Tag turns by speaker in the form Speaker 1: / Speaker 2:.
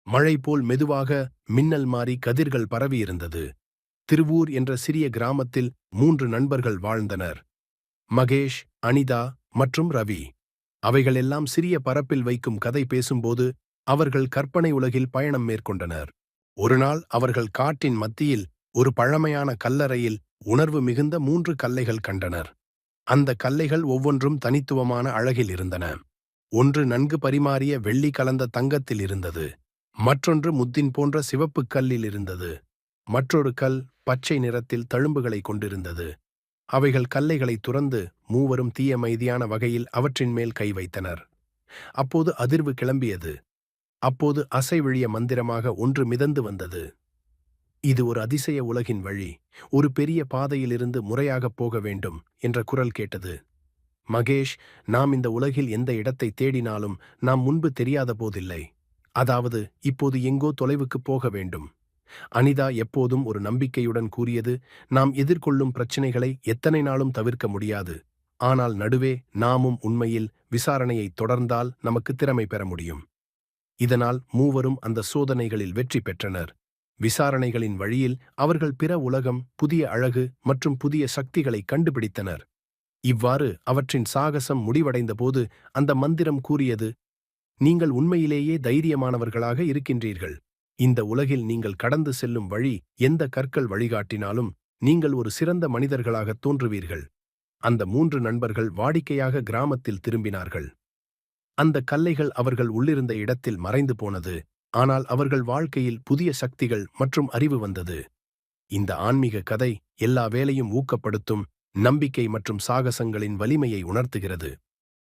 Speaker 1: மழை போல் மெதுவாக மின்னல் மாறி கதிர்கள் பரவியிருந்தது. திருவூர் என்ற சிறிய கிராமத்தில் 3 நண்பர்கள் வாழ்ந்தனர். மகேஷ், அனிதா மற்றும் ரவி. அவைகளெல்லாம் சிறிய பரப்பில் வைக்கும் கதை பேசும்போது அவர்கள் கற்பனை உலகில் பயணம் மேற்கொண்டனர். ஒருநாள் அவர்கள் காட்டின் மத்தியில் ஒரு பழமையான கல்லறையில் உணர்வு மிகுந்த 3 கல்லைகள் கண்டனர். அந்த கல்லைகள் ஒவ்வொன்றும் தனித்துவமான அழகில் இருந்தன. ஒன்று நன்கு பரிமாறிய வெள்ளி கலந்த தங்கத்தில் இருந்தது. மற்றொன்று முத்தின் போன்ற சிவப்புக் கல்லில் இருந்தது. மற்றொரு கல் பச்சை நிறத்தில் தழும்புகளை கொண்டிருந்தது. அவைகள் கல்லைகளை துறந்து மூவரும் தீயமைதியான வகையில் அவற்றின் மேல் கை வைத்தனர். அப்போது அதிர்வு கிளம்பியது. அப்போது அசைவிழிய மந்திரமாக ஒன்று மிதந்து வந்தது. இது ஒரு அதிசய உலகின் வழி. ஒரு பெரிய பாதையிலிருந்து முறையாகப் போக வேண்டும் என்ற குரல் கேட்டது. மகேஷ், நாம் இந்த உலகில் எந்த இடத்தை தேடினாலும் நாம் முன்பு தெரியாத போதில்லை. அதாவது இப்போது எங்கோ தொலைவுக்குப் போக வேண்டும். அனிதா எப்போதும் ஒரு நம்பிக்கையுடன் கூறியது, நாம் எதிர்கொள்ளும் பிரச்சினைகளை எத்தனை நாளும் தவிர்க்க முடியாது. ஆனால் நடுவே நாமும் உண்மையில் விசாரணையை தொடர்ந்தால் நமக்கு திறமை பெற முடியும். இதனால் மூவரும் அந்த சோதனைகளில் வெற்றி பெற்றனர். விசாரணைகளின் வழியில் அவர்கள் பிற உலகம், புதிய அழகு மற்றும் புதிய சக்திகளை கண்டுபிடித்தனர். இவ்வாறு அவற்றின் சாகசம் முடிவடைந்தபோது அந்த மந்திரம் கூறியது, நீங்கள் உண்மையிலேயே தைரியமானவர்களாக இருக்கின்றீர்கள். இந்த உலகில் நீங்கள் கடந்து செல்லும் வழி எந்த கற்கள் வழிகாட்டினாலும் நீங்கள் ஒரு சிறந்த மனிதர்களாக தோன்றுவீர்கள். அந்த 3 நண்பர்கள் வாடிக்கையாக கிராமத்தில் திரும்பினார்கள். அந்த கல்லைகள் அவர்கள் உள்ளிருந்த இடத்தில் மறைந்து போனது. ஆனால் அவர்கள் வாழ்க்கையில் புதிய சக்திகள் மற்றும் அறிவு வந்தது. இந்த ஆன்மீக கதை எல்லா வேளையும் ஊக்கப்படுத்தும், நம்பிக்கை மற்றும் சாகசங்களின் வலிமையை உணர்த்துகிறது.